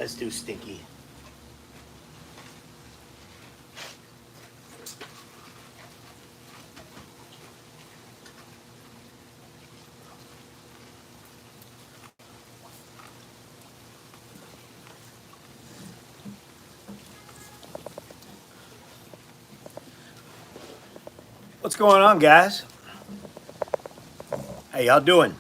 Let's do Stinky. What's going on, guys? How y'all doing?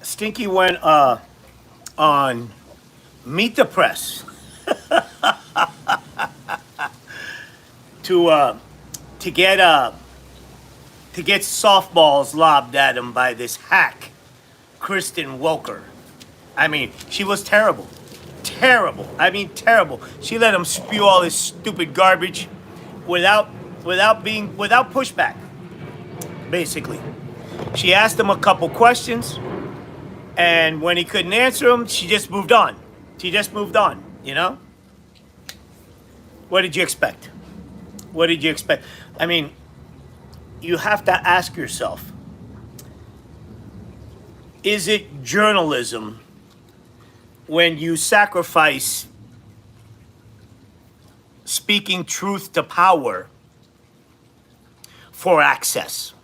Stinky went on Meet the Press to get softballs lobbed at him by this hack, Kristen Welker. I mean, she was terrible. Terrible. I mean, terrible. She let him spew all this stupid garbage without pushback, basically. She asked him a couple questions, and when he couldn't answer them, she just moved on. She just moved on, you know? What did you expect? What did you expect? I mean, you have to ask yourself, is it journalism when you sacrifice speaking truth to power for access?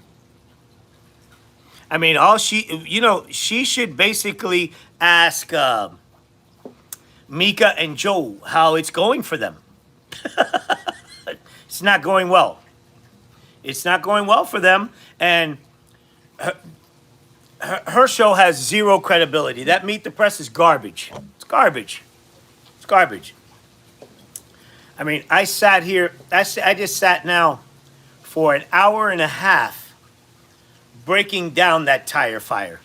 I mean, she should basically ask Mika and Joe how it's going for them. It's not going well. It's not going well for them, and her show has zero credibility. That Meet the Press is garbage. It's garbage. It's garbage. I mean, I sat here, I just sat now for an hour and a half breaking down that tire fire.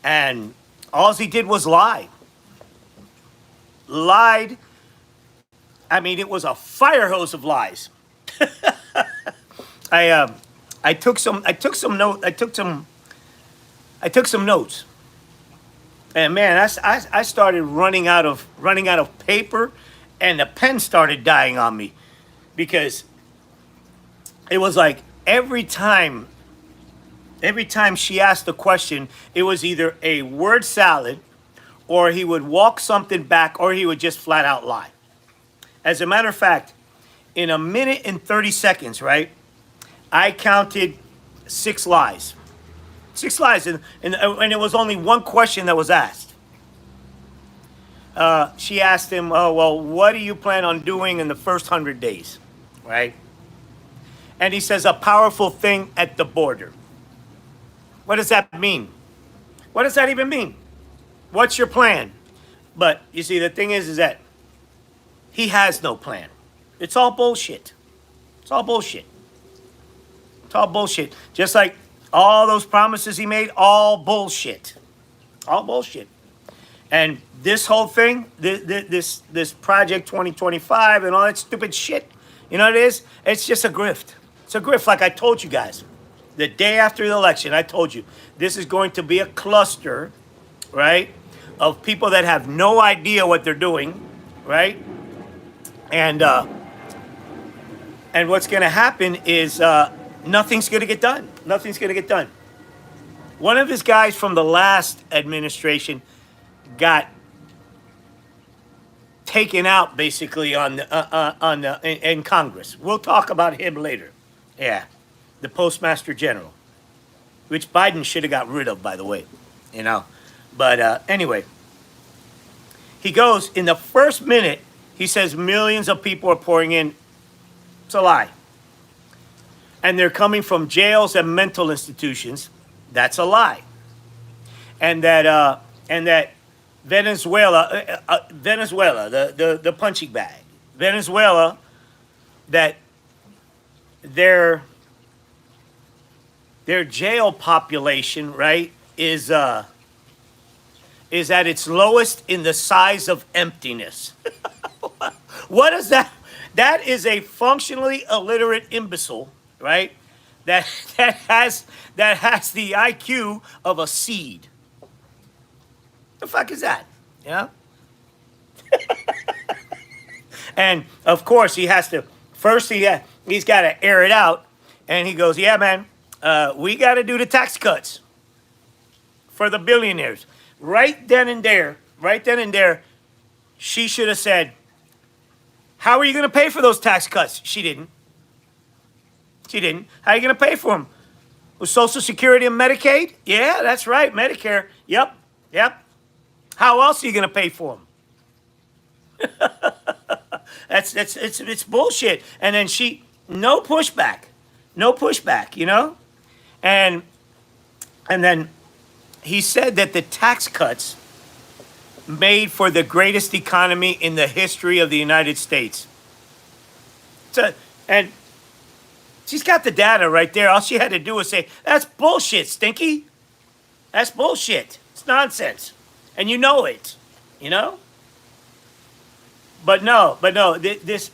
And all he did was lie. Lied. I mean, it was a fire hose of lies. I took some notes. And man, I started running out of paper, and the pen started dying on me, because it was like every time she asked a question, it was either a word salad, or he would walk something back, or he would just flat out lie. As a matter of fact, in a minute and 30 seconds, right, I counted 6 lies. 6 lies, and it was only one question that was asked. She asked him, "Oh, well, what do you plan on doing in the first 100 days?" Right? And he says, "A powerful thing at the border." What does that mean? What does that even mean? What's your plan? But you see, the thing is that he has no plan. It's all bullshit. It's all bullshit. It's all bullshit. Just like all those promises he made, all bullshit. All bullshit. And this whole thing, this Project 2025 and all that stupid shit, you know what it is? It's just a grift. It's a grift, like I told you guys. The day after the election, I told you, this is going to be a cluster, right, of people that have no idea what they're doing, right? And what's going to happen is nothing's going to get done. Nothing's going to get done. One of his guys from the last administration got taken out basically in Congress. We'll talk about him later. Yeah, the Postmaster General, which Biden should have got rid of, by the way, you know. But anyway, he goes, in the first minute, he says millions of people are pouring in. It's a lie. And they're coming from jails and mental institutions. That's a lie. And that Venezuela, the punching bag, Venezuela, that their jail population, right, is at its lowest in the size of emptiness. What is that? That is a functionally illiterate imbecile, right? That has the IQ of a seed. The fuck is that? Yeah. And of course he has to he's got to air it out, and he goes, "Yeah, man, we got to do the tax cuts for the billionaires. Right then and there, she should have said, how are you going to pay for those tax cuts? She didn't. How are you going to pay for them? With Social Security and Medicaid? Yeah, that's right. Medicare. Yep. How else are you going to pay for them? It's bullshit. And then no pushback, you know? And then he said that the tax cuts made for the greatest economy in the history of the United States. And she's got the data right there. All she had to do was say, that's bullshit, Stinky. That's bullshit. It's nonsense. And you know it, you know? But no, this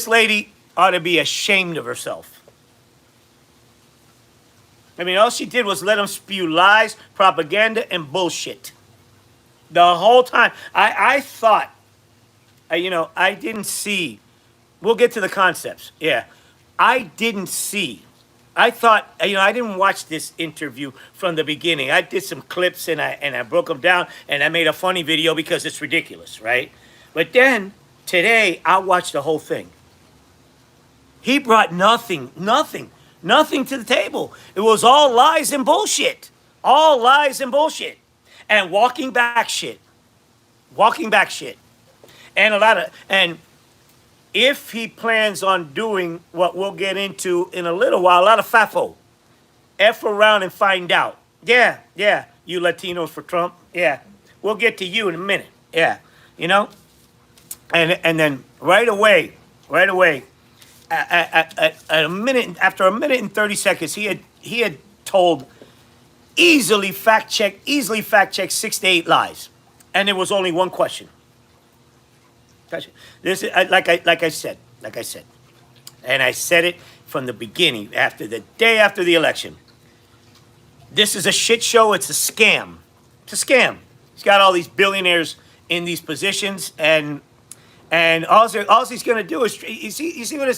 lady ought to be ashamed of herself. I mean, all she did was let him spew lies, propaganda, and bullshit. The whole time. I thought, I didn't see. We'll get to the concepts. Yeah. I didn't see. I thought, I didn't watch this interview from the beginning. I did some clips and I broke them down and I made a funny video because it's ridiculous, right? But then, today, I watched the whole thing. He brought nothing to the table. It was all lies and bullshit. All lies and bullshit. And walking back shit. And if he plans on doing what we'll get into in a little while, a lot of FAFO. F around and find out. Yeah, you Latinos for Trump. Yeah, we'll get to you in a minute. Yeah, And then right away, at a minute, after a minute and 30 seconds, he had told easily fact check 6 to 8 lies, and there was only one question. This is like I said, and I said it from the beginning. The day after the election, this is a shit show. It's a scam. It's a scam. He's got all these billionaires in these positions, and all he's going to do is you see what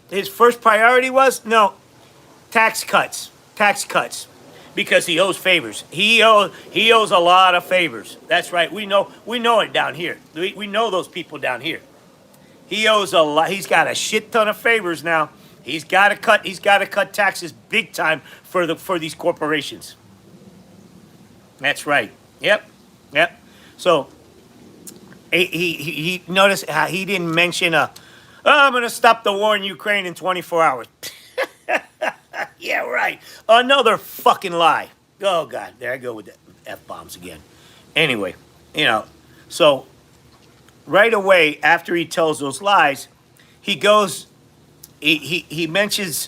his first priority was? No, tax cuts, because he owes favors. He owes a lot of favors. That's right. We know it down here. We know those people down here. He owes a lot. He's got a shit ton of favors now. He's got to cut taxes big time for these corporations. That's right. Yep. So he noticed how he didn't mention I'm going to stop the war in Ukraine in 24 hours. Yeah, right. Another fucking lie. Oh, God. There I go with the F-bombs again. Anyway, so right away after he tells those lies, he goes, he mentions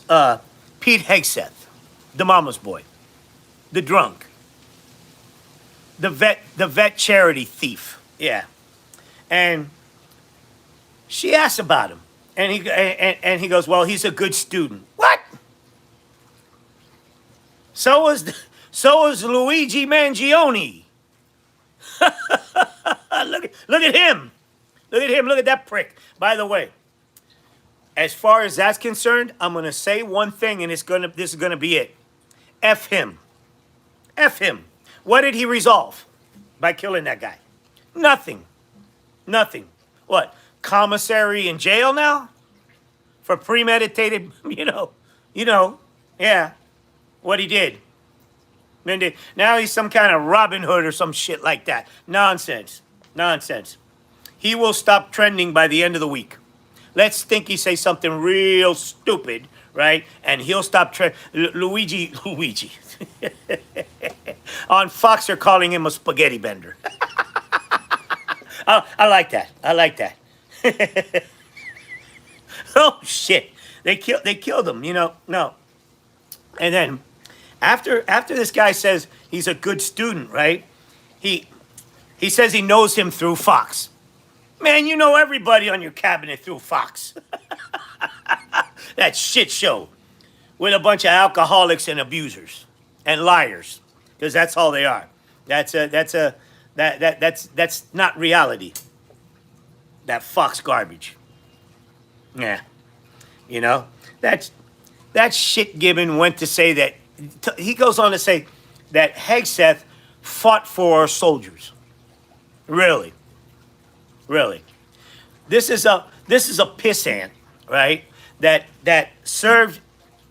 Pete Hegseth, the mama's boy, the drunk, the vet charity thief. Yeah. And she asks about him. And he goes, well, he's a good student. What? So is Luigi Mangione. Look at him. Look at that prick. By the way, as far as that's concerned, I'm gonna say one thing, and this is gonna be it. F him. What did he resolve by killing that guy? Nothing. What? Commissary in jail now? For premeditated, yeah. What he did. Now he's some kind of Robin Hood or some shit like that. Nonsense. He will stop trending by the end of the week. Let Stinky say something real stupid, right? And he'll stop trending. Luigi. On Fox, they're calling him a spaghetti bender. I like that. Oh, shit. They killed him, No. And then after this guy says he's a good student, right? He says he knows him through Fox. Man, you know everybody on your cabinet through Fox. That shit show with a bunch of alcoholics and abusers and liars, because that's all they are. That's not reality. That Fox garbage. Yeah. that shit Gibbon went to say that, he goes on to say that Hegseth fought for our soldiers. Really? Really? This is a pissant, right? That served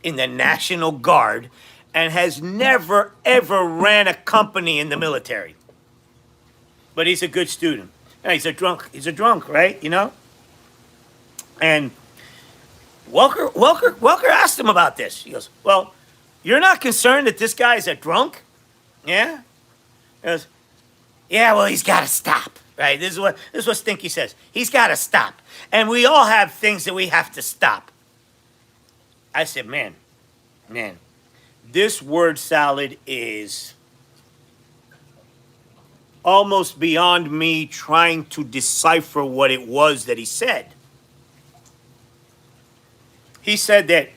in the National Guard and has never ever ran a company in the military. But he's a good student. And he's a drunk. He's a drunk, right? You know? And Welker asked him about this. He goes, well, you're not concerned that this guy is a drunk? Yeah? He goes, yeah, well, he's got to stop, right? This is what Stinky says. He's got to stop. And we all have things that we have to stop. I said, man, this word salad is almost beyond me trying to decipher what it was that he said. He said that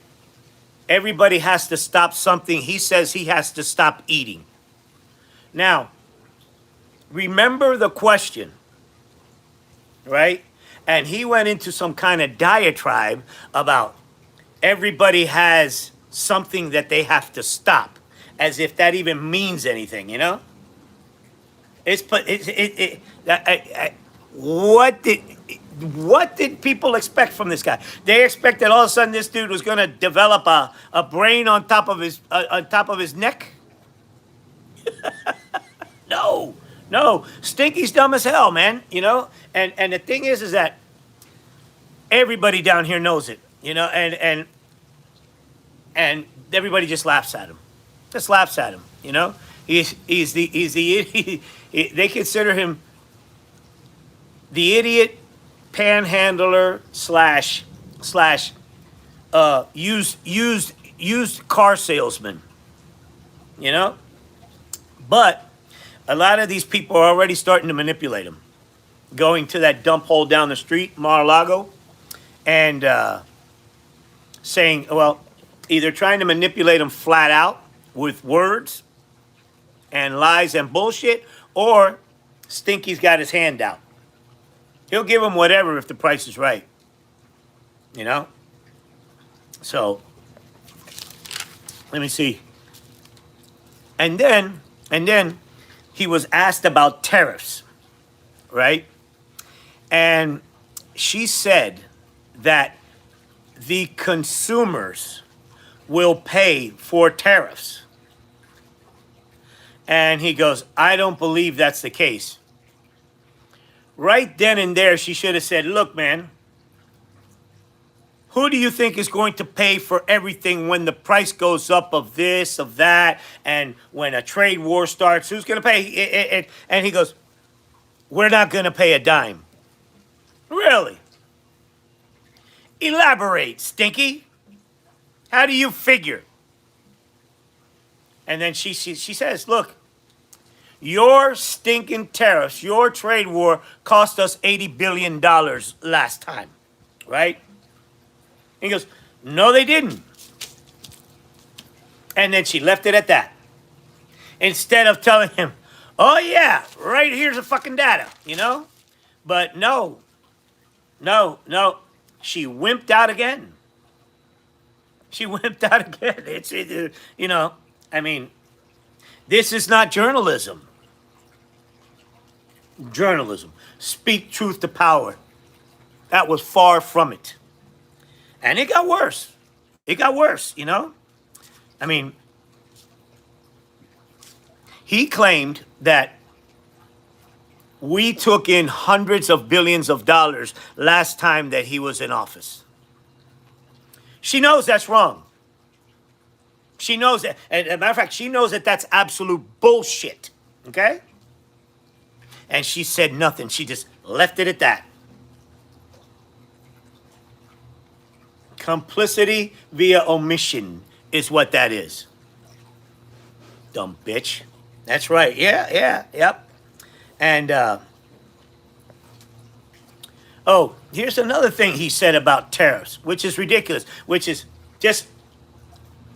everybody has to stop something. He says he has to stop eating. Now, remember the question, right? And he went into some kind of diatribe about everybody has something that they have to stop, as if that even means anything, you know? What did people expect from this guy? They expected all of a sudden this dude was going to develop a brain on top of his neck? No. Stinky's dumb as hell, man. You know, and the thing is that everybody down here knows it. You know, and everybody just laughs at him. Just laughs at him. You know, he's the they consider him the idiot panhandler slash used car salesman. You know, but a lot of these people are already starting to manipulate him, going to that dump hole down the street, Mar-a-Lago, and saying, well, either trying to manipulate him flat out with words and lies and bullshit, or Stinky's got his hand out. He'll give him whatever if the price is right. You know? So, let me see. And then he was asked about tariffs, right? And she said that the consumers will pay for tariffs. And he goes, I don't believe that's the case. Right then and there, she should have said, look, man, who do you think is going to pay for everything when the price goes up of this, of that, and when a trade war starts, who's going to pay? And he goes, we're not going to pay a dime. Really? Elaborate, Stinky. How do you figure? And then she says, look, your stinking tariffs, your trade war cost us $80 billion last time, right? He goes, no, they didn't. And then she left it at that. Instead of telling him, oh yeah, right here's the fucking data, you know? But no. She wimped out again. It's you know, I mean, this is not journalism. Journalism. Speak truth to power. That was far from it. And it got worse. You know? I mean, he claimed that we took in hundreds of billions of dollars last time that he was in office. She knows that's wrong. She knows that. As a matter of fact, she knows that that's absolute bullshit. Okay? And she said nothing. She just left it at that. Complicity via omission is what that is. Dumb bitch. That's right. Yep. And, oh, here's another thing he said about tariffs, which is ridiculous, which is just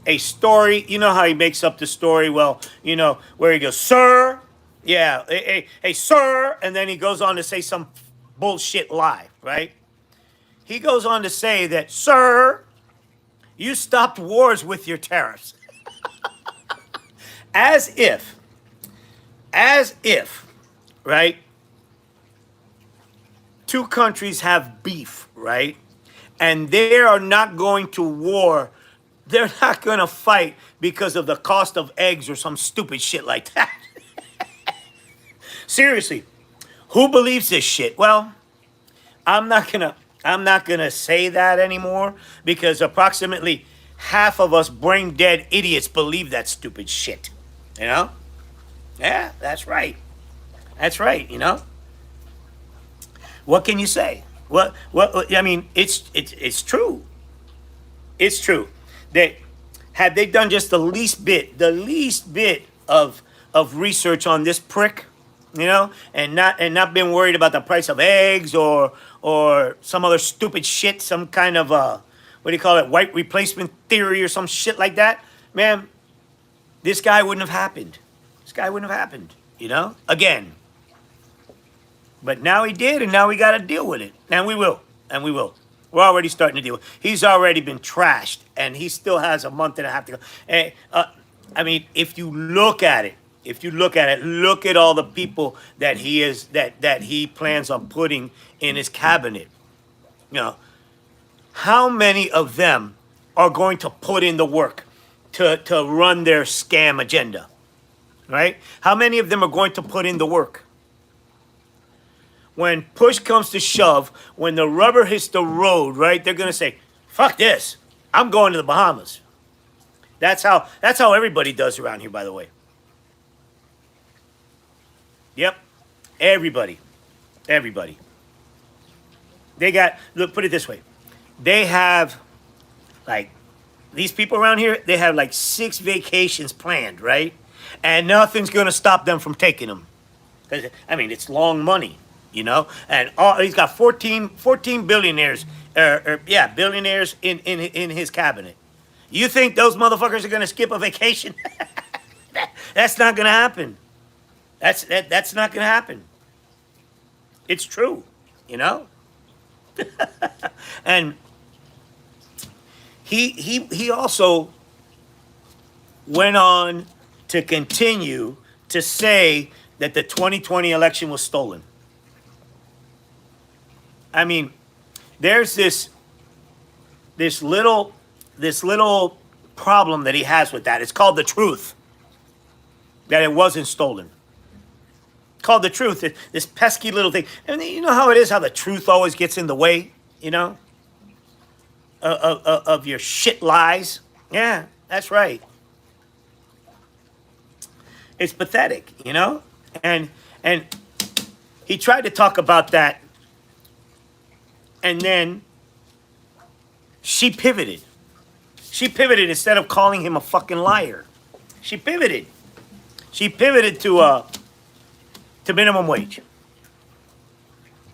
a story. You know how he makes up the story? Well, you know, where he goes, sir. Yeah, hey, sir. And then he goes on to say some bullshit lie, right? He goes on to say that, sir, You stopped wars with your tariffs. As if, right? Two countries have beef, right? And they are not going to war. They're not going to fight because of the cost of eggs or some stupid shit like that. Seriously, who believes this shit? Well, I'm not gonna say that anymore because approximately half of us brain dead idiots believe that stupid shit. You know? Yeah, that's right. That's right, you know? What can you say? What I mean, it's true. It's true. Had they done just the least bit of research on this prick, you know, and not been worried about the price of eggs or some other stupid shit, some kind of what do you call it, white replacement theory or some shit like that, man, this guy wouldn't have happened. This guy wouldn't have happened, you know, again. But now he did, and now we got to deal with it. And we will. And we will. We're already starting to deal with it. He's already been trashed, and he still has a month and a half to go. And, I mean, if you look at it, look at all the people that he plans on putting in his cabinet. You know, how many of them are going to put in the work to run their scam agenda? Right? How many of them are going to put in the work? When push comes to shove, when the rubber hits the road, right, they're going to say, fuck this. I'm going to the Bahamas. That's how everybody does around here, by the way. Yep. Everybody. They got, look, put it this way. They have, like, these people around here, they have like 6 vacations planned, right? And nothing's going to stop them from taking them. I mean, it's long money. You know, and he's got 14 billionaires, billionaires in his cabinet. You think those motherfuckers are gonna skip a vacation? That's not gonna happen. That's not gonna happen. It's true, you know. And he also went on to continue to say that the 2020 election was stolen. I mean, there's this little problem that he has with that. It's called the truth. That it wasn't stolen. It's called the truth. This pesky little thing. And you know how it is, how the truth always gets in the way, you know? Of your shit lies. Yeah, that's right. It's pathetic, you know? And he tried to talk about that. And then she pivoted. She pivoted instead of calling him a fucking liar. She pivoted. She pivoted to minimum wage.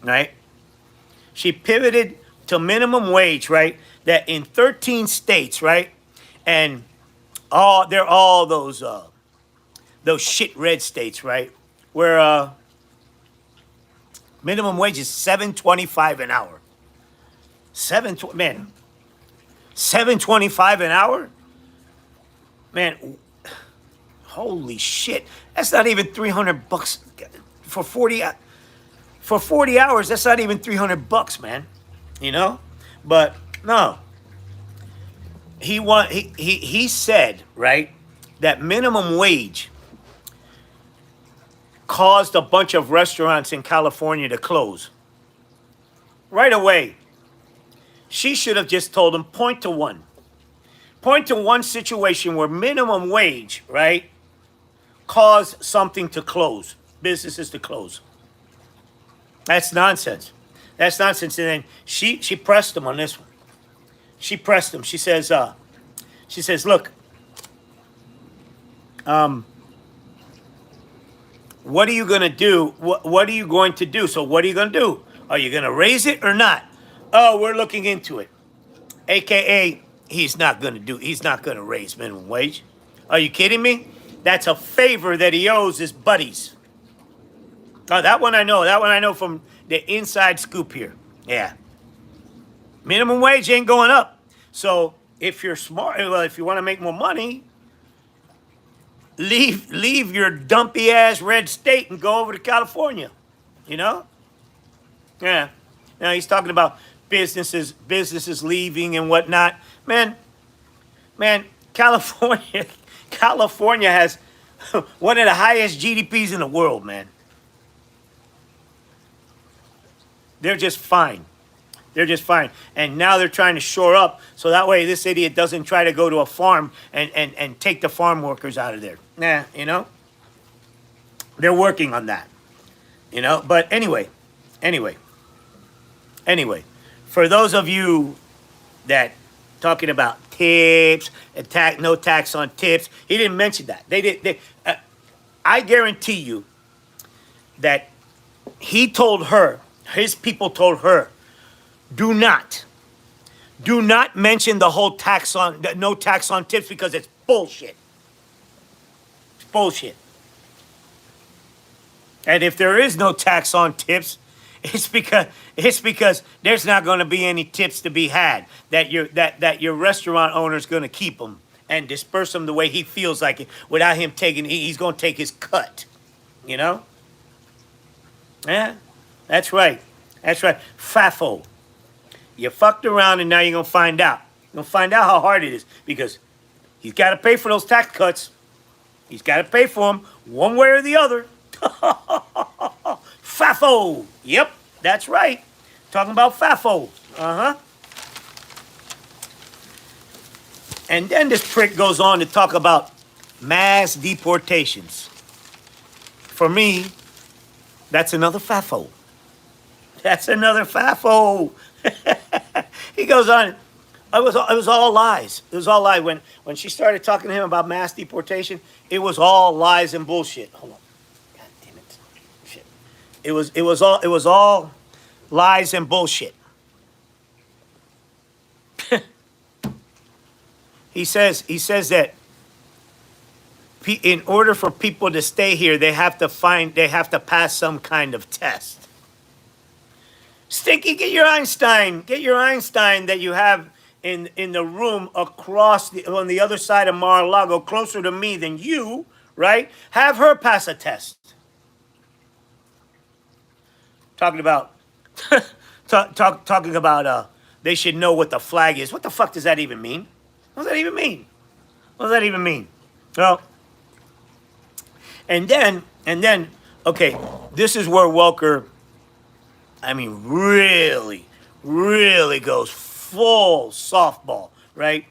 Right? She pivoted to minimum wage, right? That in 13 states, right? And they're all those shit red states, right? Where minimum wage is $7.25 an hour. $7.25 an hour? Man, holy shit. That's not even $300 for 40 hours. That's not even $300, man. You know? But no. He said, right, that minimum wage caused a bunch of restaurants in California to close. Right away. She should have just told him, point to one situation where minimum wage, right, caused something to close, businesses to close. That's nonsense. That's nonsense. And then she pressed him on this one. She pressed him. She says, look, what are you going to do? What are you going to do? So what are you going to do? Are you going to raise it or not? Oh, we're looking into it. AKA, he's not going to raise minimum wage. Are you kidding me? That's a favor that he owes his buddies. Oh, that one I know. That one I know from the inside scoop here. Yeah. Minimum wage ain't going up. So if you're smart, well, if you want to make more money, leave your dumpy ass red state and go over to California. You know? Yeah. Now he's talking about businesses leaving and whatnot. Man, California, California has one of the highest GDPs in the world, man. They're just fine. They're just fine. And now they're trying to shore up so that way this idiot doesn't try to go to a farm and take the farm workers out of there. Nah, you know? They're working on that. You know? But anyway, for those of you that talking about tips, no tax on tips, he didn't mention that. I guarantee you that he told her, his people told her, do not mention the whole no tax on tips because it's bullshit. It's bullshit. And if there is no tax on tips, it's because there's not going to be any tips to be had. That your restaurant owner is going to keep them and disperse them the way he feels like it, without him taking. He's going to take his cut. You know? Yeah, that's right. That's right. FAFO. You fucked around and now you're going to find out. You're going to find out how hard it is because he's got to pay for those tax cuts. He's got to pay for them one way or the other. FAFO. Yep, that's right. Talking about FAFO. Uh-huh. And then this prick goes on to talk about mass deportations. For me, that's another FAFO. That's another FAFO. He goes on. It was all lies. It was all lies. When she started talking to him about mass deportation, it was all lies and bullshit. Hold on. God damn it. Shit. It was all lies and bullshit. He says that in order for people to stay here, they have to pass some kind of test. Stinky, get your Einstein that you have in the room on the other side of Mar-a-Lago, closer to me than you, right? Have her pass a test. Talking about talking about they should know what the flag is. What the fuck does that even mean? What does that even mean? What does that even mean? Well, and then, okay, this is where Welker, I mean, really, really goes full softball, right?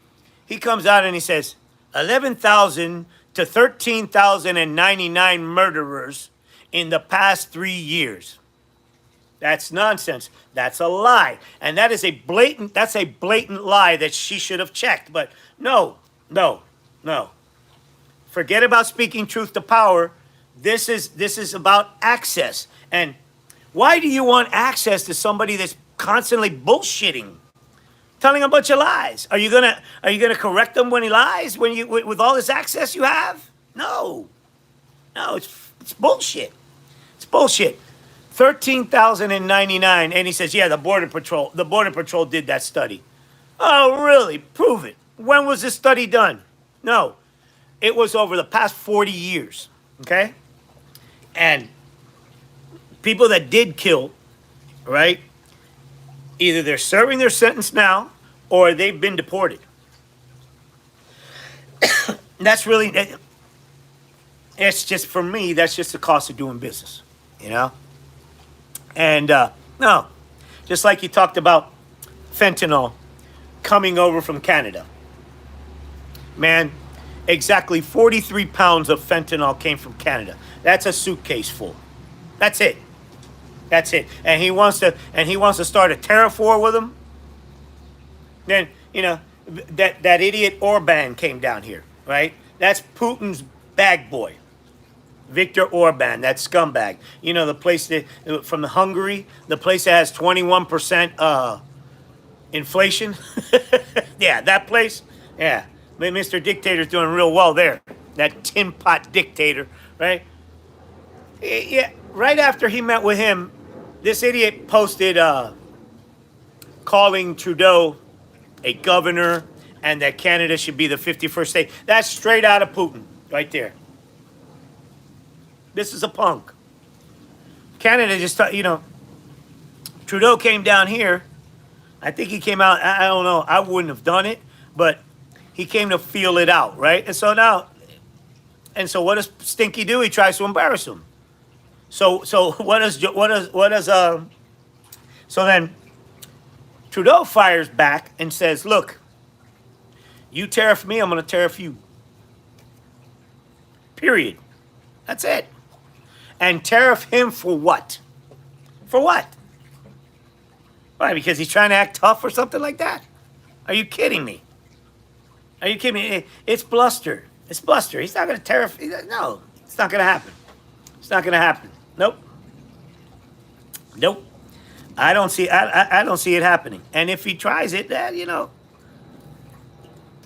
He comes out and he says, 11,000 to 13,099 murderers in the past 3 years. That's nonsense. That's a lie. And that's a blatant lie that she should have checked. But no. Forget about speaking truth to power. This is about access. And why do you want access to somebody that's constantly bullshitting, telling a bunch of lies? Are you gonna correct him when he lies? With all this access you have? No, it's bullshit. It's bullshit. 13,099, and he says, yeah, the Border Patrol did that study. Oh, really? Prove it. When was this study done? No, it was over the past 40 years. Okay, and people that did kill, right? Either they're serving their sentence now or they've been deported. That's really, it's just, for me, that's just the cost of doing business, you know? And no, just like he talked about fentanyl coming over from Canada. Man, exactly 43 pounds of fentanyl came from Canada. That's a suitcase full. That's it. That's it. And he wants to start a tariff war with them. Then, you know, that idiot Orban came down here, right? That's Putin's bag boy. Viktor Orban, that scumbag. You know, the place from Hungary, the place that has 21% inflation. Yeah, that place. Yeah. Mr. Dictator's doing real well there. That tin pot dictator, right? Yeah, right after he met with him, this idiot posted calling Trudeau a governor and that Canada should be the 51st state. That's straight out of Putin, right there. This is a punk. Canada just thought, Trudeau came down here. I think he came out, I don't know, I wouldn't have done it, but he came to feel it out, right? And so what does Stinky do? He tries to embarrass him. So then Trudeau fires back and says, look, you tariff me, I'm going to tariff you. Period. That's it. And tariff him for what? For what? Why? Because he's trying to act tough or something like that? Are you kidding me? Are you kidding me? It's bluster. It's bluster. He's not going to tariff. No, it's not going to happen. It's not going to happen. Nope. Nope. I don't see it happening. And if he tries it, I mean,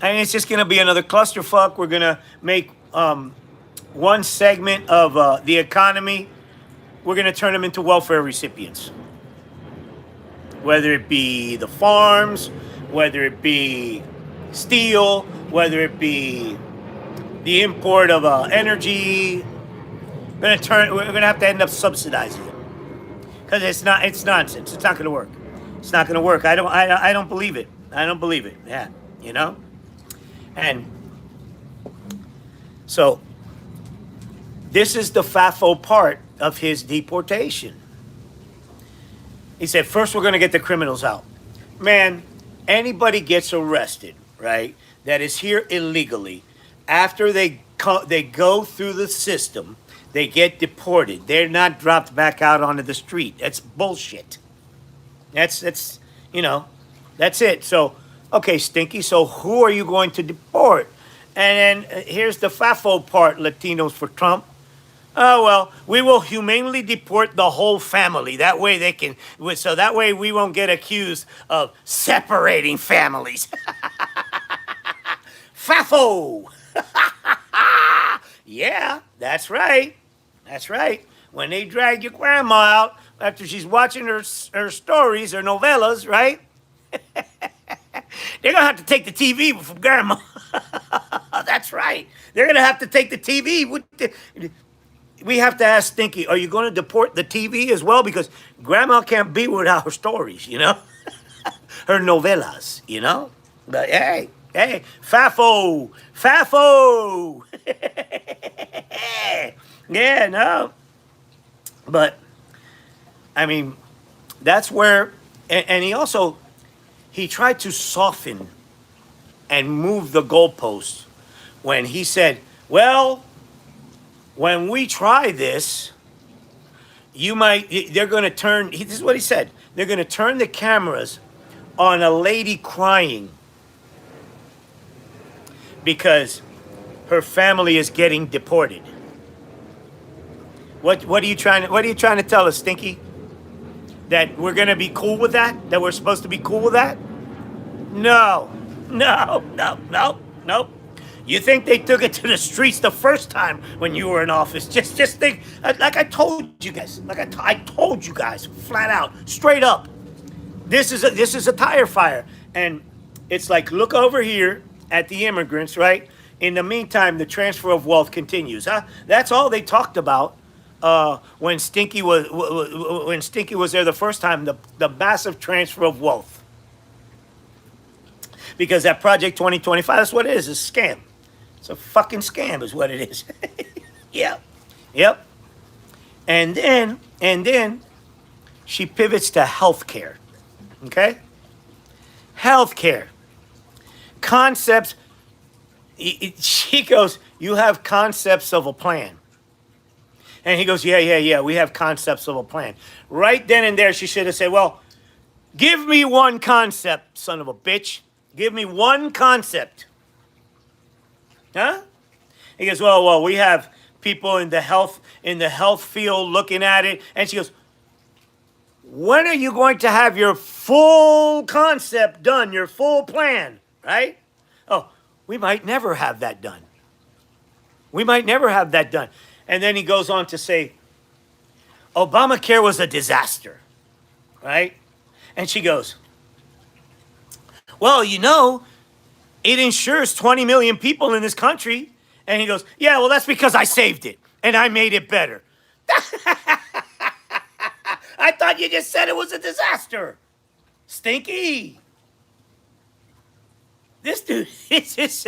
it's just going to be another clusterfuck. We're going to make one segment of the economy. We're going to turn them into welfare recipients. Whether it be the farms, whether it be steel, whether it be the import of energy, we're gonna have to end up subsidizing it because it's nonsense. It's not gonna work. It's not gonna work. I don't believe it. I don't believe it. Yeah, and so this is the FAFO part of his deportation. He said, first we're gonna get the criminals out. Man, anybody gets arrested, right, that is here illegally, after they go through the system, they get deported. They're not dropped back out onto the street. That's bullshit. That's that's it. So, okay, Stinky, so who are you going to deport? And then here's the FAFO part, Latinos for Trump. Oh, well, we will humanely deport the whole family. That way that way we won't get accused of separating families. FAFO! Yeah, that's right. That's right. When they drag your grandma out after she's watching her stories or novellas, right? They're going to have to take the TV from grandma. That's right. They're going to have to take the TV. We have to ask Stinky, are you going to deport the TV as well? Because grandma can't be without her stories, her novellas, But hey, FAFO. Yeah, no. But, I mean, that's where, and he tried to soften and move the goalposts when he said, well, when we try this, they're going to turn, this is what he said, they're going to turn the cameras on a lady crying because her family is getting deported. What are you trying to tell us, Stinky? That we're going to be cool with that? That we're supposed to be cool with that? No. You think they took it to the streets the first time when you were in office? Just think, like I told you guys, I told you guys, flat out, straight up. This is a tire fire, and it's like, look over here at the immigrants, right? In the meantime, the transfer of wealth continues. Huh? That's all they talked about when Stinky was there the first time. The massive transfer of wealth, because that Project 2025, that's what it is. It's a scam. It's a fucking scam, is what it is. Yep. And then she pivots to healthcare. Okay? Healthcare. Concepts. She goes, you have concepts of a plan. And he goes, yeah, we have concepts of a plan. Right then and there, she should have said, well, give me one concept, son of a bitch. Give me one concept. Huh? He goes, well, we have people in the health field looking at it. And she goes, when are you going to have your full concept done, your full plan, right? Oh, we might never have that done. And then he goes on to say, Obamacare was a disaster, right? And she goes, well, it insures 20 million people in this country. And he goes, yeah, well, that's because I saved it and I made it better. I thought you just said it was a disaster. Stinky. This dude, it's just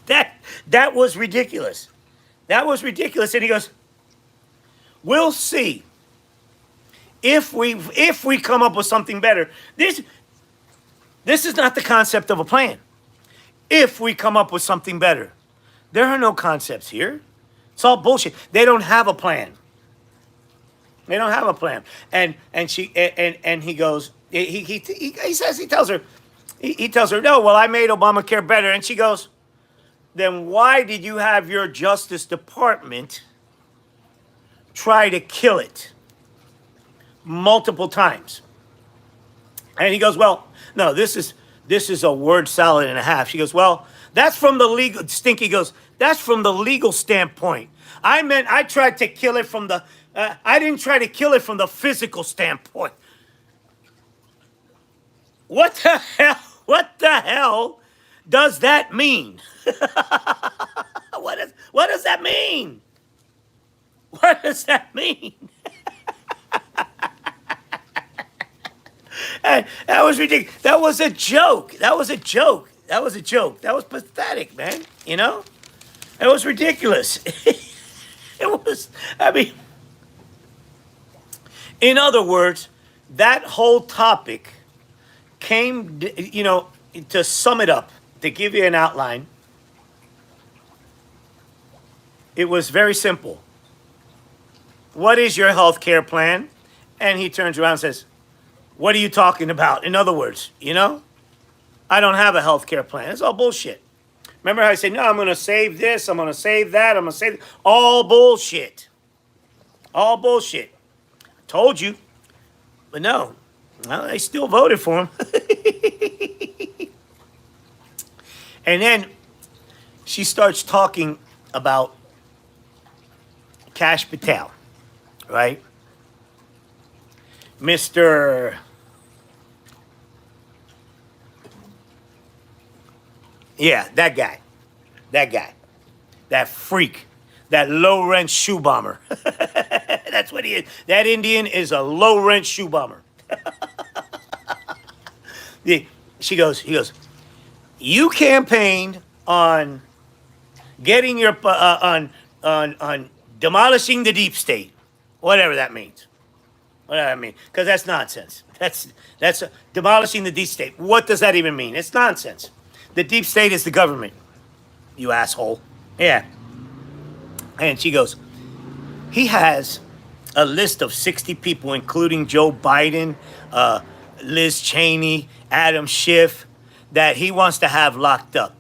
that was ridiculous. That was ridiculous. And he goes, we'll see if we come up with something better. This is not the concept of a plan. If we come up with something better. There are no concepts here. It's all bullshit. They don't have a plan. They don't have a plan. And he goes, he tells her, no, well, I made Obamacare better. And she goes, then why did you have your Justice Department try to kill it multiple times? And he goes, well, no, this is a word salad and a half. She goes, well, that's from the legal, Stinky goes, that's from the legal standpoint. I tried to kill it from the, I didn't try to kill it from the physical standpoint. What the hell does that mean? What does that mean? What does that mean? That was ridiculous. That was a joke. That was a joke. That was a joke. That was pathetic, man. You know? It was ridiculous. It was, I mean, in other words, that whole topic came, you know, to sum it up, to give you an outline, it was very simple. What is your health care plan? And he turns around and says, what are you talking about? In other words, you know, I don't have a health care plan. It's all bullshit. Remember how I said, no, I'm going to save this, I'm going to save that, I'm going to save... All bullshit. All bullshit. I told you. But no, well, they still voted for him. And then she starts talking about Kash Patel, right? Mr. Yeah, that guy. That guy. That freak. That low-rent shoe bomber. That's what he is. That Indian is a low-rent shoe bomber. He goes, you campaigned on getting your, on demolishing the deep state. Whatever that means. Whatever that means. Because that's nonsense. That's demolishing the deep state. What does that even mean? It's nonsense. The deep state is the government, you asshole. Yeah. And she goes, he has a list of 60 people, including Joe Biden, Liz Cheney, Adam Schiff, that he wants to have locked up.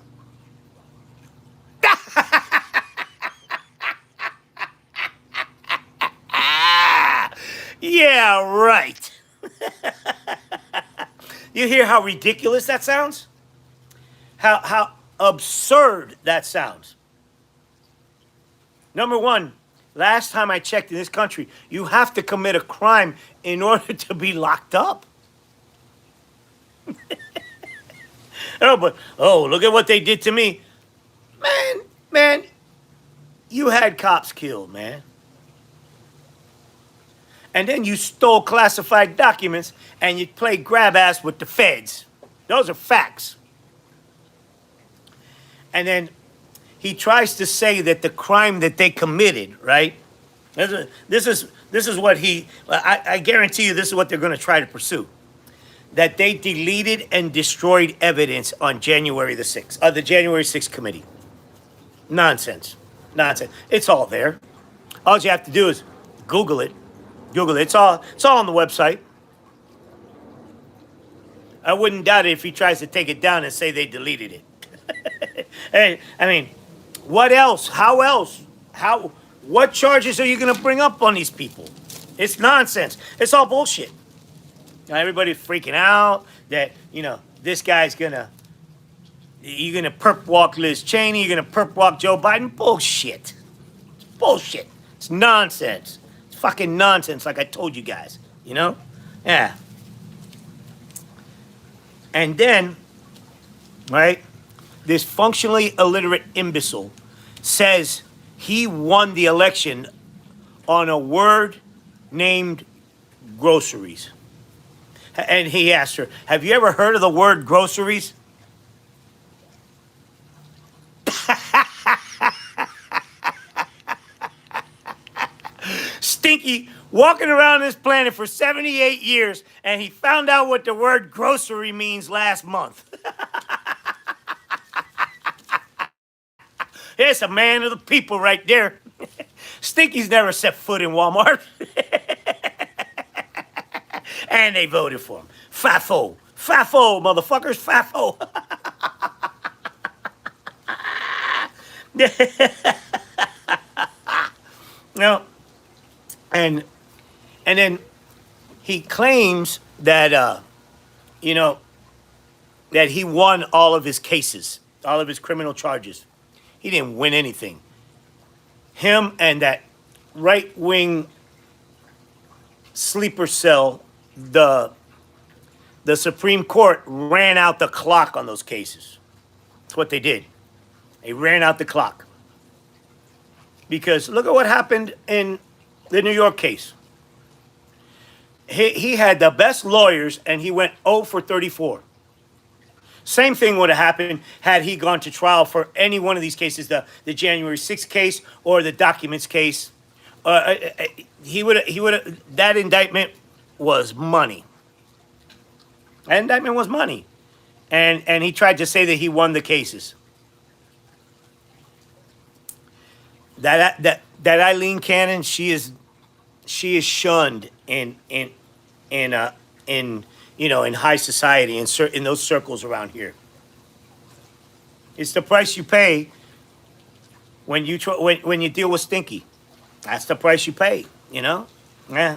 Yeah, right. You hear how ridiculous that sounds? How absurd that sounds. Number one, last time I checked in this country, you have to commit a crime in order to be locked up. Look at what they did to me. Man, you had cops killed, man. And then you stole classified documents and you played grab ass with the feds. Those are facts. And then he tries to say that the crime that they committed, right? This is what I guarantee you this is what they're going to try to pursue. That they deleted and destroyed evidence on January the 6th, the January 6th committee. Nonsense. Nonsense. It's all there. All you have to do is Google it. Google it. It's all on the website. I wouldn't doubt it if he tries to take it down and say they deleted it. Hey, I mean, what else? How else? What charges are you going to bring up on these people? It's nonsense. It's all bullshit. Now, everybody's freaking out that, you know, this guy's you're going to perp walk Liz Cheney, you're going to perp walk Joe Biden. Bullshit. It's bullshit. It's nonsense. It's fucking nonsense, like I told you guys, you know? Yeah. And then, right, this functionally illiterate imbecile says he won the election on a word named groceries. And he asked her, have you ever heard of the word groceries? Stinky walking around this planet for 78 years, and he found out what the word grocery means last month. It's a man of the people right there. Stinky's never set foot in Walmart. And they voted for him. Fafo. Fafo, motherfuckers. Fafo. No. And then he claims that, that he won all of his cases, all of his criminal charges. He didn't win anything. Him and that right-wing sleeper cell, the Supreme Court ran out the clock on those cases. That's what they did. They ran out the clock. Because look at what happened in the New York case. He had the best lawyers, and he went 0 for 34. Same thing would have happened had he gone to trial for any one of these cases, the January 6th case or the documents case. He would have. That indictment was money. That indictment was money, and he tried to say that he won the cases. That Eileen Cannon, she is shunned in high society, in those circles around here. It's the price you pay when you deal with Stinky. That's the price you pay, Yeah,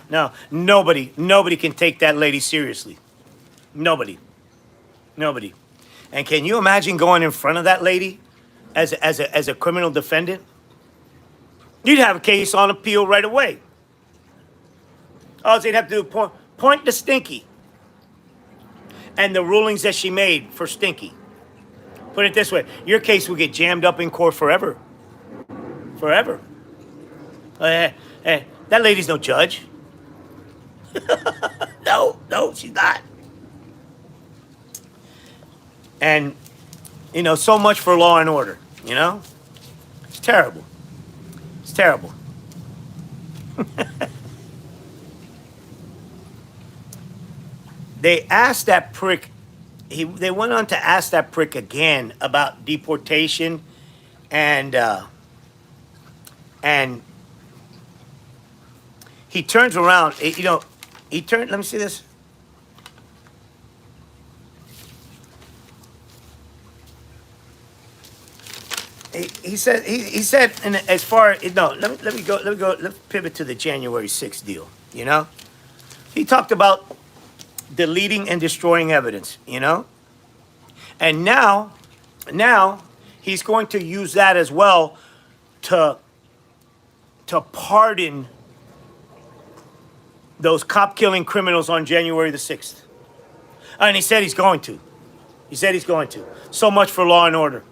no, nobody can take that lady seriously. Nobody. And can you imagine going in front of that lady as a criminal defendant? You'd have a case on appeal right away. All they'd have to do point to Stinky and the rulings that she made for Stinky. Put it this way, your case will get jammed up in court forever. Forever. That lady's no judge. No, she's not. And, so much for law and order, It's terrible. It's terrible. They asked that prick, they went on to ask that prick again about deportation and he turns around, let me see this. He said, and as far, no, let me go, let's pivot to the January 6th deal, He talked about deleting and destroying evidence, And now he's going to use that as well to pardon those cop-killing criminals on January the 6th. And he said he's going to. So much for law and order.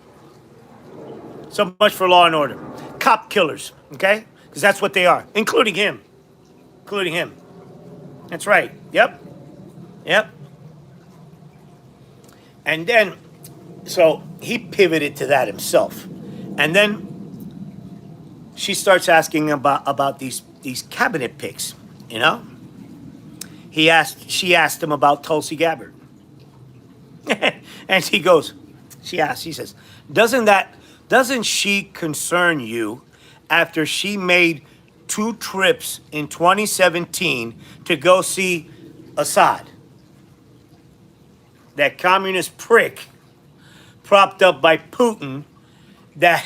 So much for law and order. Cop killers, okay? Because that's what they are, including him. That's right. Yep. And then, so he pivoted to that himself. And then she starts asking about these cabinet picks, She asked him about Tulsi Gabbard. And she says, doesn't she concern you after she made 2 trips in 2017 to go see Assad? That communist prick propped up by Putin that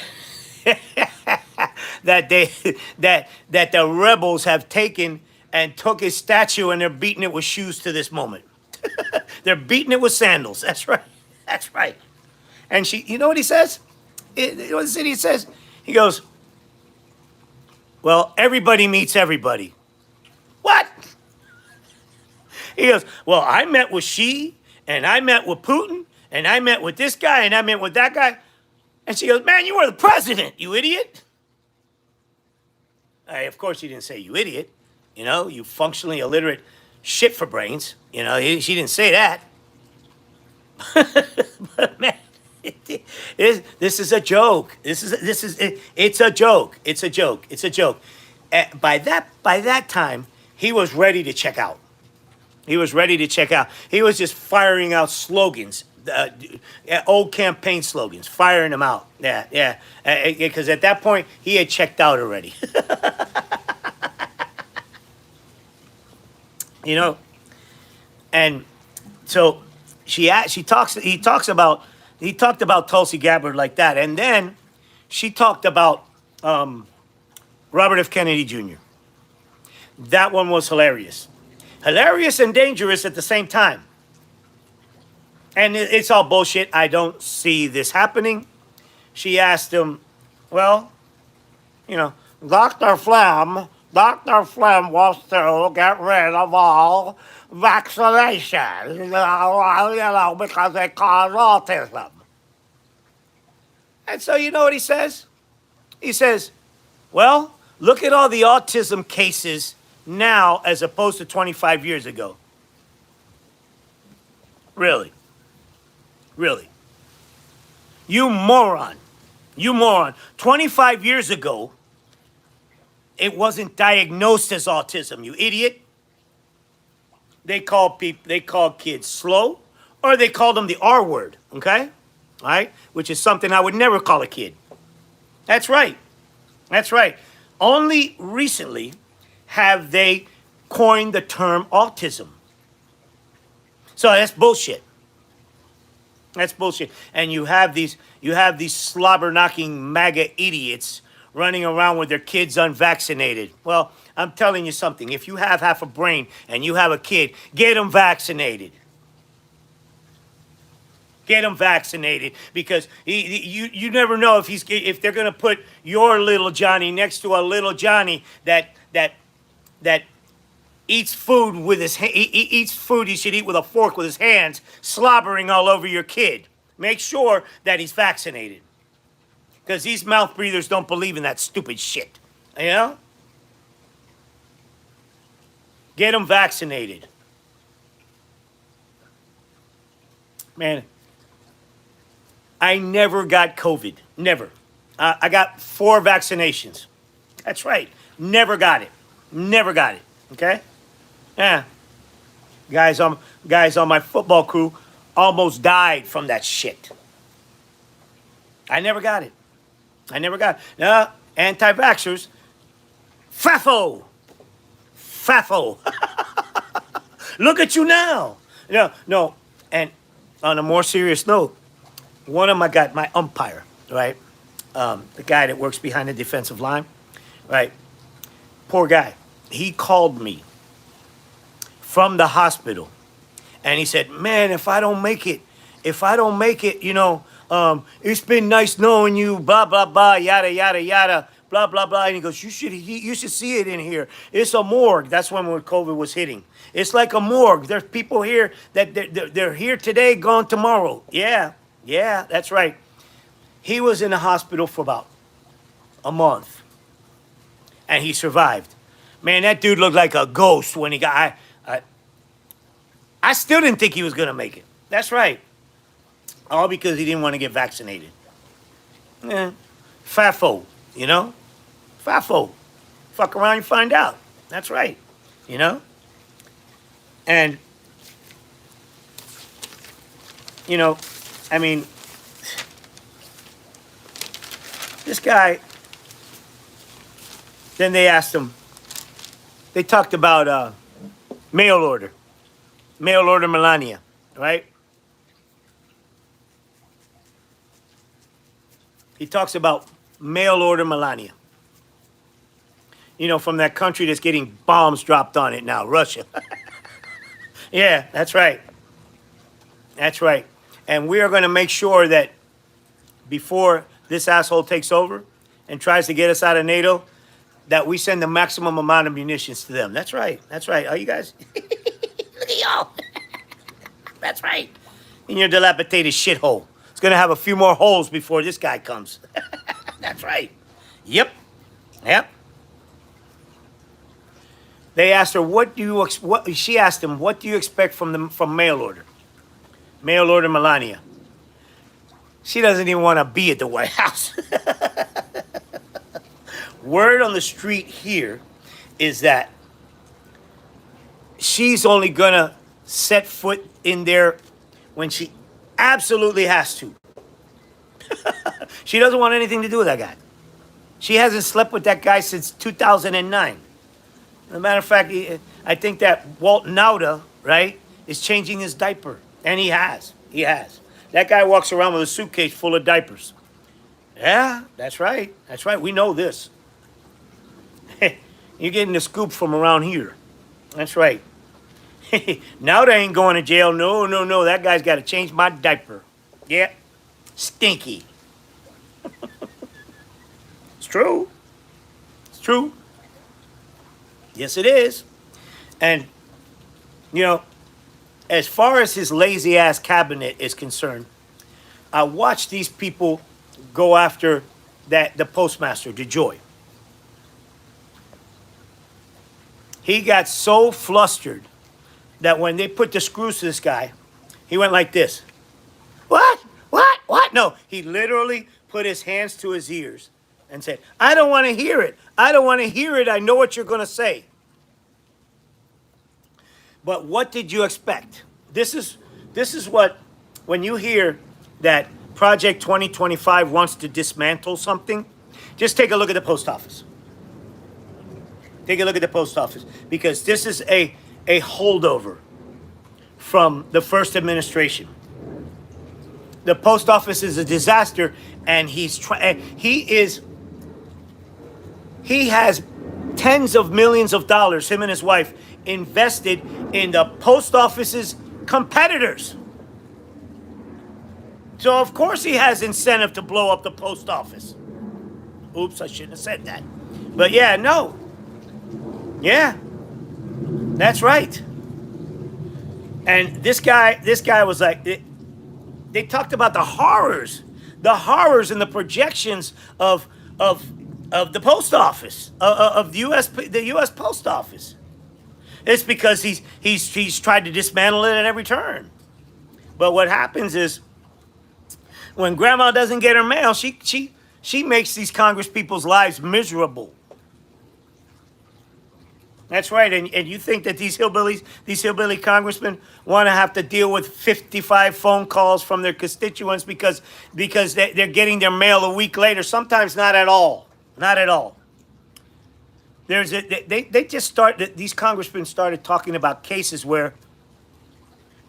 that the rebels have taken and took his statue and they're beating it with shoes to this moment. They're beating it with sandals. That's right. And you know what he says? What he says? He goes, well, everybody meets everybody. What? He goes, well, I met with she and I met with Putin, and I met with this guy, and I met with that guy. And she goes, man, you were the president, you idiot. Of course, she didn't say you idiot. You know, you functionally illiterate shit for brains. You know, she didn't say that. But man, this is a joke. It's a joke. It's a joke. It's a joke. By that time, he was ready to check out. He was ready to check out. He was just firing out slogans, old campaign slogans, firing them out. Yeah. Because at that point, he had checked out already. You know, and so he talked about Tulsi Gabbard like that, and then she talked about Robert F. Kennedy Jr. That one was hilarious. Hilarious and dangerous at the same time. And it's all bullshit. I don't see this happening. She asked him, well, you know, Dr. Flem wants to get rid of all vaccination, you know, because they cause autism. And so you know what he says? He says, well, look at all the autism cases now as opposed to 25 years ago. Really? Really? You moron. 25 years ago, it wasn't diagnosed as autism, you idiot. They called kids slow, or they called them the R word, okay? All right? Which is something I would never call a kid. That's right. That's right. Only recently have they coined the term autism. So that's bullshit. That's bullshit. And you have these slobber-knocking MAGA idiots running around with their kids unvaccinated. Well, I'm telling you something. If you have half a brain and you have a kid, get them vaccinated. Get them vaccinated, because you never know if they're going to put your little Johnny next to a little Johnny that eats food with eats food he should eat with a fork with his hands, slobbering all over your kid. Make sure that he's vaccinated, because these mouth breathers don't believe in that stupid shit. You know? Get them vaccinated. Man, I never got COVID. Never. I got 4 vaccinations. That's right. Never got it. Never got it. Okay? Yeah. Guys on my football crew almost died from that shit. I never got it. I never got it. Anti-vaxxers. Faffo. Look at you now. No. And on a more serious note, one of my umpire, right? The guy that works behind the defensive line, right? Poor guy. He called me from the hospital, and he said, man, if I don't make it, you know, it's been nice knowing you, blah, blah, blah, yada, yada, yada, blah, blah, blah. And he goes, you should see it in here. It's a morgue. That's when COVID was hitting. It's like a morgue. There's people here that they're here today, gone tomorrow. Yeah, that's right. He was in the hospital for about a month, and he survived. Man, that dude looked like a ghost when he got... I still didn't think he was going to make it. That's right. All because he didn't want to get vaccinated. Yeah. Faffo, you know? Faffo. Fuck around and find out. That's right. You know? And, you know, I mean, this guy, then they asked him, they talked about mail order Melania, right? He talks about mail order Melania. You know, from that country that's getting bombs dropped on it now, Russia. Yeah, that's right. That's right. And we are going to make sure that before this asshole takes over and tries to get us out of NATO, that we send the maximum amount of munitions to them. That's right. That's right. Are you guys? Look at y'all. That's right. In your dilapidated shithole. It's going to have a few more holes before this guy comes. That's right. Yep. Yep. They asked her, she asked him, what do you expect from mail order? Mail order Melania. She doesn't even want to be at the White House. Word on the street here is that she's only going to set foot in there when she absolutely has to. She doesn't want anything to do with that guy. She hasn't slept with that guy since 2009. As a matter of fact, I think that Walt Nauta, right, is changing his diaper. And he has. He has. That guy walks around with a suitcase full of diapers. Yeah, that's right. That's right. We know this. You're getting the scoop from around here. That's right. Now they ain't going to jail. No, no, no. That guy's got to change my diaper. Yeah. Stinky. It's true. It's true. Yes, it is. And, you know, as far as his lazy-ass cabinet is concerned, I watched these people go after the postmaster, DeJoy. He got so flustered that when they put the screws to this guy, he went like this. What? What? What? No, he literally put his hands to his ears and said, I don't want to hear it. I don't want to hear it. I know what you're going to say. But what did you expect? This is what, when you hear that Project 2025 wants to dismantle something, just take a look at the post office. Take a look at the post office, because this is a holdover from the first administration. The post office is a disaster, and he has tens of millions of dollars, him and his wife, invested in the post office's competitors. So of course he has incentive to blow up the post office. Oops, I shouldn't have said that. But yeah, no. Yeah, that's right. And this guy was like, they talked about the horrors and the projections of the post office, of the U.S. Post Office. It's because he's tried to dismantle it at every turn. But what happens is, when Grandma doesn't get her mail, she makes these Congress people's lives miserable. That's right, and you think that these hillbilly congressmen want to have to deal with 55 phone calls from their constituents because they're getting their mail a week later? Sometimes not at all. Not at all. These congressmen started talking about cases where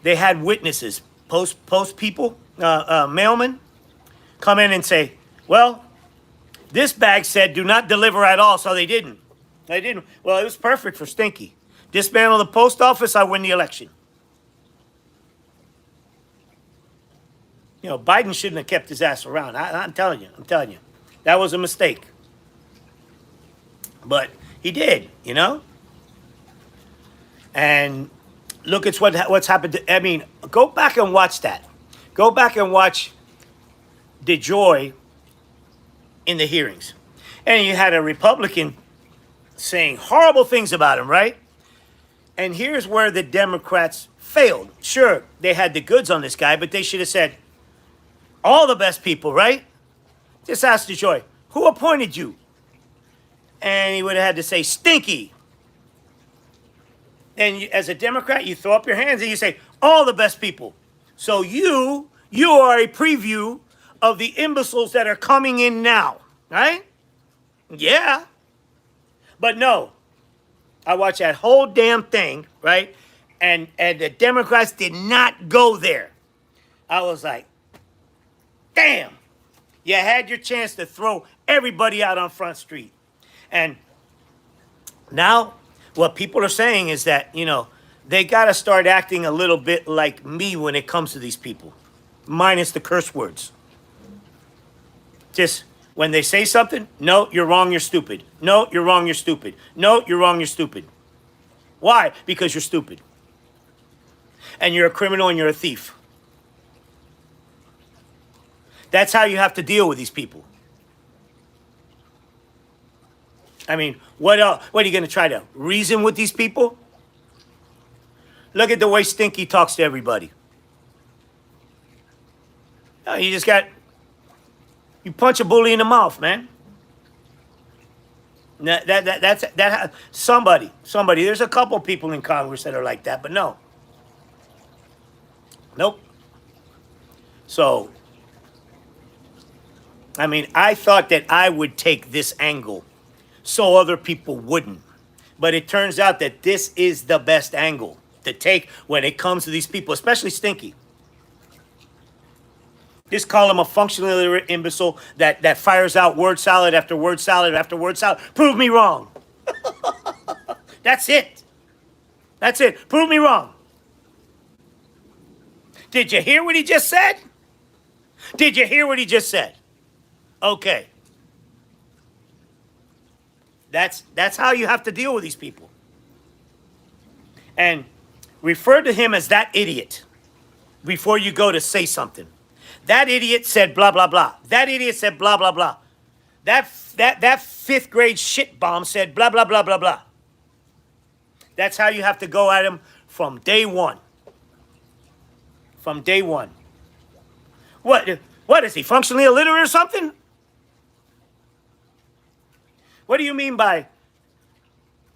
they had witnesses, post people, mailmen, come in and say, well, this bag said do not deliver at all, so they didn't. They didn't. Well, it was perfect for Stinky. Dismantle the post office, I win the election. You know, Biden shouldn't have kept his ass around. I'm telling you. That was a mistake. But he did, you know? And look at what's happened. I mean, go back and watch that. Go back and watch DeJoy in the hearings. And you had a Republican saying horrible things about him, right? And here's where the Democrats failed. Sure, they had the goods on this guy, but they should have said, all the best people, right? Just ask DeJoy, who appointed you? And he would have had to say, Stinky. And as a Democrat, you throw up your hands and you say, all the best people. So you are a preview of the imbeciles that are coming in now, right? Yeah. But no, I watched that whole damn thing, right? And the Democrats did not go there. I was like, damn, you had your chance to throw everybody out on Front Street. And now what people are saying is that, you know, they got to start acting a little bit like me when it comes to these people, minus the curse words. Just when they say something, no, you're wrong, you're stupid. No, you're wrong, you're stupid. No, you're wrong, you're stupid. Why? Because you're stupid. and you're a criminal and you're a thief. That's how you have to deal with these people. I mean, what else? What are you going to try to reason with these people? Look at the way Stinky talks to everybody. No, you just got, you punch a bully in the mouth, man. That's somebody. There's a couple people in Congress that are like that, but no. Nope. So, I mean, I thought that I would take this angle so other people wouldn't. But it turns out that this is the best angle to take when it comes to these people, especially Stinky. Just call him a functionally illiterate imbecile that fires out word salad after word salad after word salad. Prove me wrong. That's it. That's it. Prove me wrong. Did you hear what he just said? Did you hear what he just said? Okay. That's how you have to deal with these people. And refer to him as that idiot before you go to say something. That idiot said blah, blah, blah. That idiot said blah, blah, blah. That fifth grade shit bomb said blah, blah, blah, blah, blah. That's how you have to go at him from day one. From day one. What is he, functionally illiterate or something? What do you mean by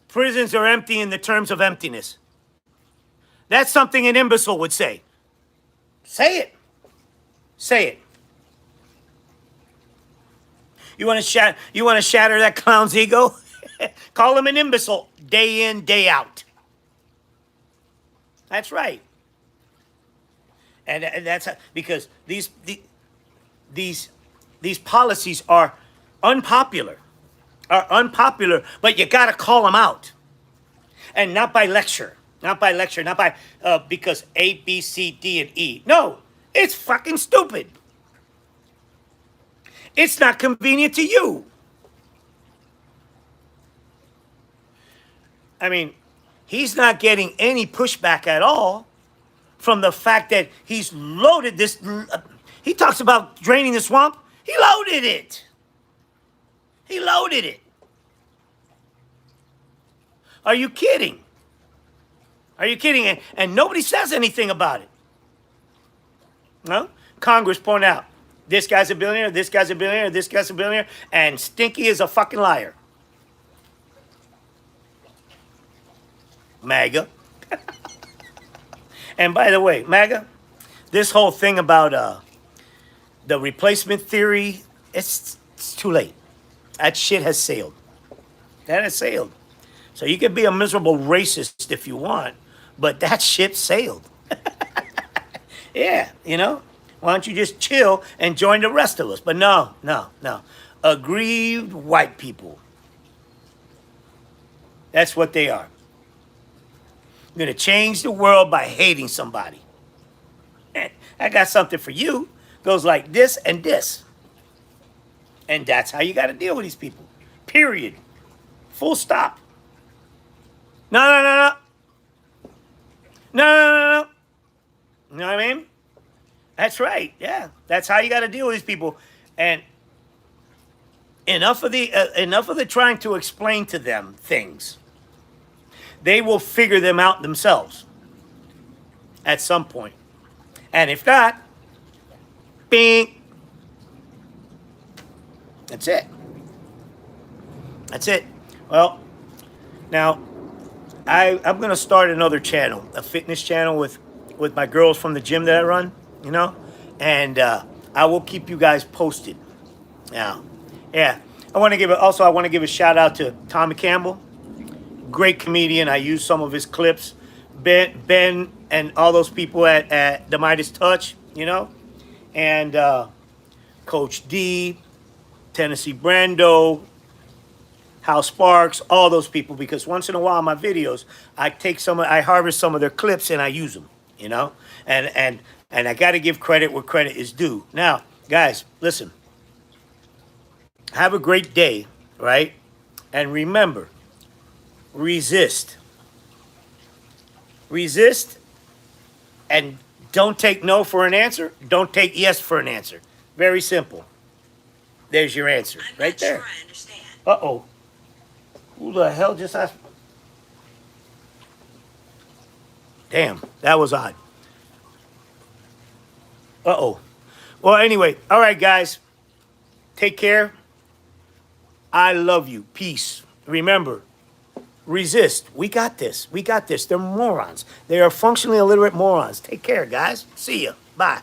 prisons are empty in the terms of emptiness? That's something an imbecile would say. Say it. Say it. You want to shatter that clown's ego? Call him an imbecile day in, day out. That's right. And that's because these policies are unpopular. But you got to call them out. And not by lecture. Not by because A, B, C, D, and E. No. It's fucking stupid. It's not convenient to you. I mean, he's not getting any pushback at all from the fact that he's loaded this. He talks about draining the swamp. He loaded it. He loaded it. Are you kidding? Are you kidding? And nobody says anything about it. No? Congress point out, this guy's a billionaire, this guy's a billionaire, this guy's a billionaire, and Stinky is a fucking liar. MAGA. And by the way, MAGA, this whole thing about the replacement theory, it's too late. That shit has sailed. That has sailed. So you can be a miserable racist if you want, but that ship sailed. Yeah, you know? Why don't you just chill and join the rest of us? But no. Aggrieved white people. That's what they are. You're going to change the world by hating somebody. I got something for you. Goes like this and this. And that's how you got to deal with these people. Period. Full stop. No. No. You know what I mean? That's right. Yeah. That's how you got to deal with these people. And enough of the trying to explain to them things. They will figure them out themselves at some point. And if not, bing. That's it. That's it. Well, now I'm going to start another channel, a fitness channel with my girls from the gym that I run, you know, and I will keep you guys posted. Now, yeah, I want to give a shout out to Tommy Campbell, great comedian. I use some of his clips. Ben and all those people at the Midas Touch, you know, and Coach D, Tennessee Brando, Hal Sparks, all those people, because once in a while in my videos, I harvest some of their clips and I use them, you know, and I got to give credit where credit is due. Now, guys, listen, have a great day, right? And remember, resist. Resist And don't take no for an answer. Don't take yes for an answer. Very simple. There's your answer. I'm right not there. Sure I understand. Uh-oh. Who the hell just asked? Damn, that was odd. Uh-oh. Well, anyway, all right, guys. Take care. I love you. Peace. Remember, resist. We got this. We got this. They're morons. They are functionally illiterate morons. Take care, guys. See ya. Bye.